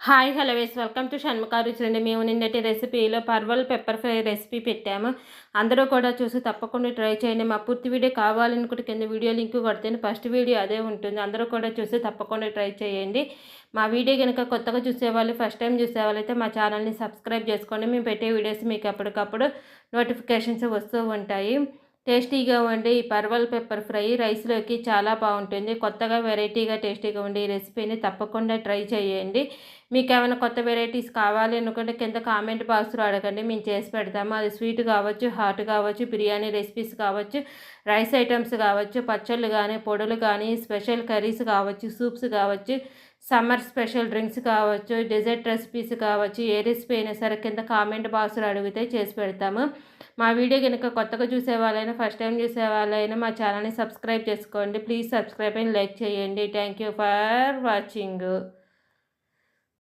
Hi hello ways welcome to Shanmukha రుచులండి. మేము నిన్నటి రెసిపీలో పర్వల్ పెప్పర్ ఫ్రై రెసిపీ పెట్టాము. అందరూ కూడా చూసి తప్పకుండా ట్రై చేయండి. మా పూర్తి వీడియో కావాలనుకుంటే కింద వీడియో లింక్ కొడితే ఫస్ట్ వీడియో అదే ఉంటుంది. అందరూ కూడా చూసి తప్పకుండా ట్రై చేయండి. మా వీడియో కనుక కొత్తగా చూసేవాళ్ళు, ఫస్ట్ టైం చూసేవాళ్ళు అయితే మా ఛానల్ని సబ్స్క్రైబ్ చేసుకోండి. మేము పెట్టే వీడియోస్ మీకు అప్పటికప్పుడు నోటిఫికేషన్స్ వస్తూ ఉంటాయి. టేస్టీగా ఉండే ఈ పర్వల్ పెప్పర్ ఫ్రై రైస్లోకి చాలా బాగుంటుంది. కొత్తగా వెరైటీగా టేస్టీగా ఉండే ఈ రెసిపీని తప్పకుండా ట్రై చేయండి. మీకు ఏమైనా కొత్త వెరైటీస్ కావాలి అనుకుంటే కింద కామెంట్ బాక్స్లో అడగండి, మేము చేసి పెడతాము. అది స్వీట్ కావచ్చు, హాట్ కావచ్చు, బిర్యానీ రెసిపీస్ కావచ్చు, రైస్ ఐటమ్స్ కావచ్చు, పచ్చళ్ళు కానీ, పొడులు కానీ, స్పెషల్ కర్రీస్ కావచ్చు, సూప్స్ కావచ్చు, సమ్మర్ స్పెషల్ డ్రింక్స్ కావచ్చు, డెజర్ట్ రెసిపీస్ కావచ్చు, ఏ రెసిపీ అయినా సరే కింద కామెంట్ బాక్స్లో అడిగితే చేసి పెడతాము. మా వీడియో కనుక కొత్తగా చూసే వాళ్ళైనా, ఫస్ట్ టైం చూసే వాళ్ళైనా మా ఛానల్ని సబ్స్క్రైబ్ చేసుకోండి. ప్లీజ్ సబ్స్క్రైబ్ అండ్ లైక్ చేయండి. Thank you for watching.